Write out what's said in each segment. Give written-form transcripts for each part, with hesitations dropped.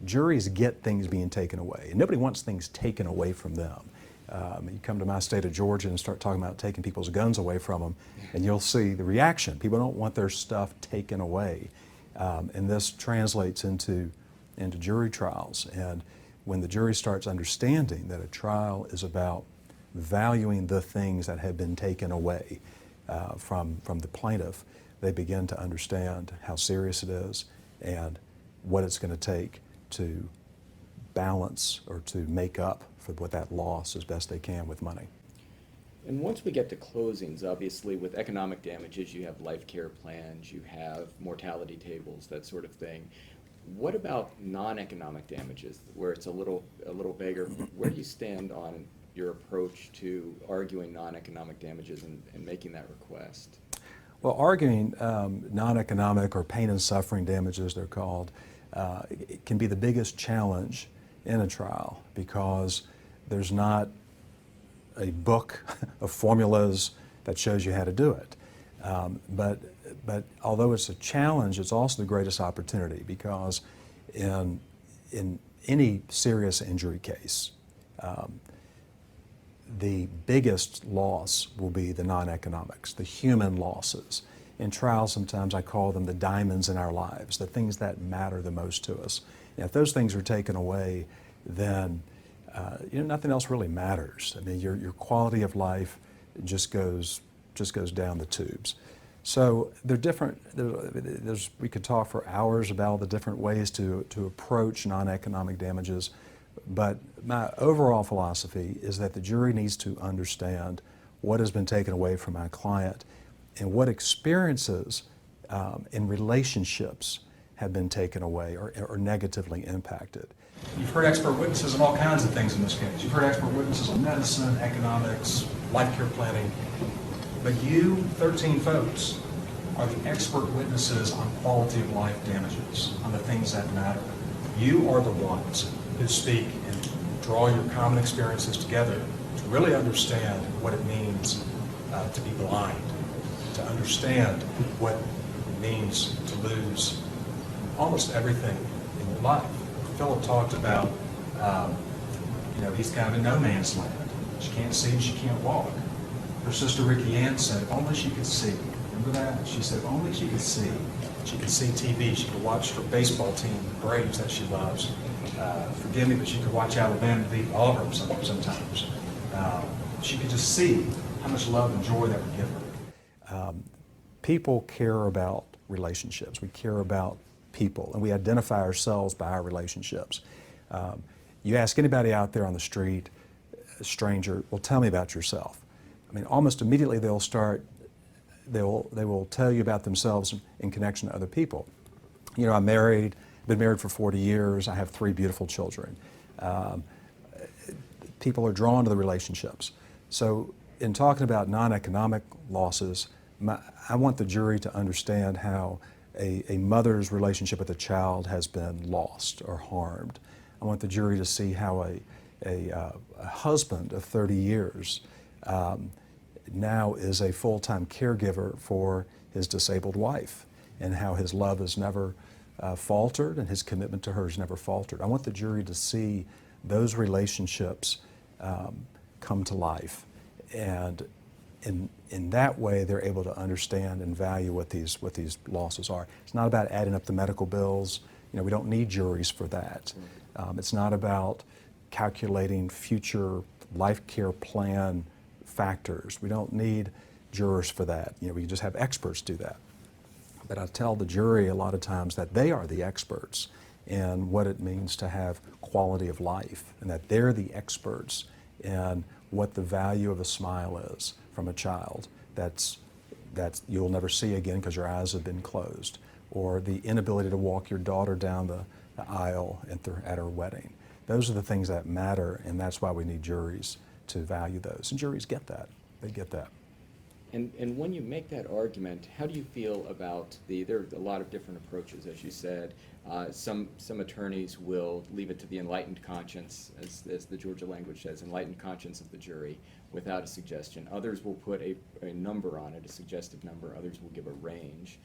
juries get things being taken away, and nobody wants things taken away from them. You come to my state of Georgia and start talking about taking people's guns away from them, and you'll see the reaction. People don't want their stuff taken away. And this translates into jury trials. And when the jury starts understanding that a trial is about valuing the things that have been taken away from the plaintiff, they begin to understand how serious it is and what it's going to take to balance or to make up for what that loss as best they can with money. And once we get to closings, obviously with economic damages, you have life care plans, you have mortality tables, that sort of thing. What about non-economic damages, where it's a little vaguer? Where do you stand on your approach to arguing non-economic damages and making that request? Well, arguing non-economic or pain and suffering damages, they're called, it can be the biggest challenge in a trial because there's not a book of formulas that shows you how to do it. But although it's a challenge, it's also the greatest opportunity because in any serious injury case, the biggest loss will be the non-economics, the human losses. In trials, sometimes I call them the diamonds in our lives, the things that matter the most to us. And if those things are taken away, then nothing else really matters. I mean, your quality of life just goes down the tubes. So they're different. We could talk for hours about the different ways to approach non-economic damages. But my overall philosophy is that the jury needs to understand what has been taken away from my client and what experiences in relationships have been taken away or negatively impacted. You've heard expert witnesses on all kinds of things in this case. You've heard expert witnesses on medicine, economics, life care planning. But you, 13 folks, are the expert witnesses on quality of life damages, on the things that matter. You are the ones who speak and draw your common experiences together to really understand what it means to be blind, to understand what it means to lose almost everything in your life. Philip talked about, he's kind of in no man's land. She can't see and she can't walk. Her sister Ricky Ann said, if only she could see. Remember that? She said, if only she could see. She could see TV. She could watch her baseball team, the Braves, that she loves. Forgive me, but she could watch Alabama beat Auburn sometimes. She could just see how much love and joy that would give her. People care about relationships. We care about people, and we identify ourselves by our relationships. You ask anybody out there on the street, a stranger, well, tell me about yourself. I mean, almost immediately they will tell you about themselves in connection to other people. I'm married, been married for 40 years, I have 3 beautiful children. People are drawn to the relationships. So in talking about non-economic losses, I want the jury to understand how a mother's relationship with a child has been lost or harmed. I want the jury to see how a husband of 30 years now is a full-time caregiver for his disabled wife and how his love has never faltered and his commitment to her has never faltered. I want the jury to see those relationships come to life, and in that way they're able to understand and value what these losses are. It's not about adding up the medical bills. We don't need juries for that. It's not about calculating future life care plan factors. We don't need jurors for that. We just have experts do that. But I tell the jury a lot of times that they are the experts in what it means to have quality of life, and that they're the experts in what the value of a smile is from a child that's you'll never see again because your eyes have been closed, or the inability to walk your daughter down the aisle at her wedding. Those are the things that matter, and that's why we need juries to value those. And juries get that. They get that. And when you make that argument, how do you feel about there are a lot of different approaches, as you said. Some attorneys will leave it to the enlightened conscience, as the Georgia language says, enlightened conscience of the jury, without a suggestion. Others will put a number on it, a suggestive number. Others will give a range.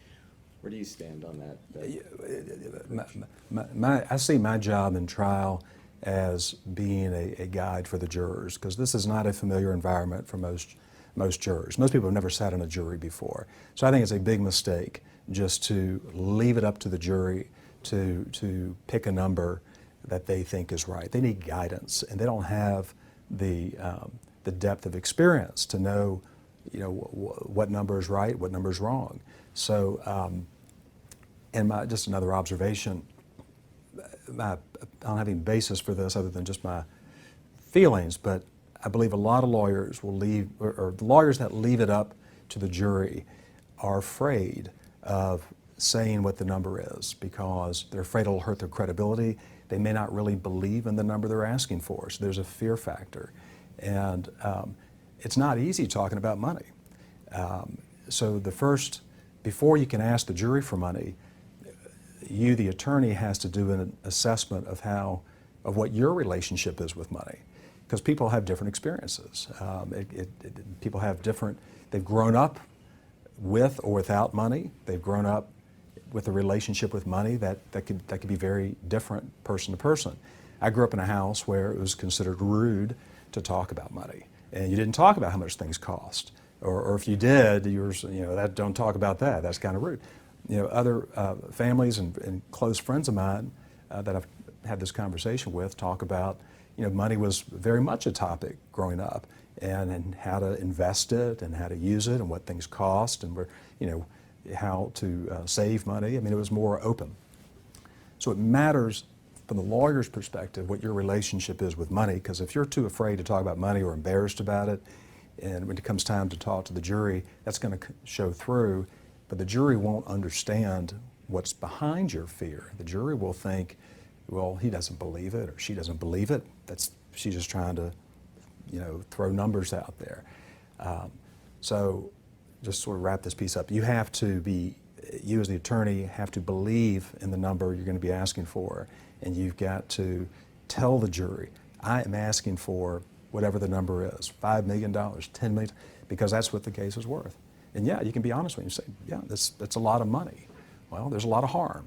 Where do you stand on that? I see my job in trial as being a guide for the jurors, because this is not a familiar environment for most jurors. Most people have never sat in a jury before. So I think it's a big mistake just to leave it up to the jury to pick a number that they think is right. They need guidance, and they don't have the depth of experience to know, what number is right, what number is wrong. So, and just another observation, I don't have any basis for this other than just my feelings, but I believe a lot of lawyers will leave, or the lawyers that leave it up to the jury are afraid of saying what the number is because they're afraid it'll hurt their credibility. They may not really believe in the number they're asking for, so there's a fear factor. And it's not easy talking about money. So before you can ask the jury for money, you, the attorney, has to do an assessment of what your relationship is with money, because people have different experiences. People have they've grown up with or without money. They've grown up with a relationship with money that could be very different person to person. I grew up in a house where it was considered rude to talk about money, and you didn't talk about how much things cost, or if you did, don't talk about that. That's kind of rude. Other families and close friends of mine that I've had this conversation with talk about, money was very much a topic growing up, and how to invest it and how to use it and what things cost and how to save money. I mean, it was more open. So it matters from the lawyer's perspective what your relationship is with money, because if you're too afraid to talk about money or embarrassed about it, and when it comes time to talk to the jury, that's going to show through, but the jury won't understand what's behind your fear. The jury will think, well, he doesn't believe it or she doesn't believe it. She's just trying to, throw numbers out there. So just sort of wrap this piece up. You as the attorney have to believe in the number you're going to be asking for, and you've got to tell the jury, I am asking for whatever the number is, $5 million, $10 million, because that's what the case is worth. And yeah, you can be honest with you and say, yeah, that's a lot of money. Well, there's a lot of harm.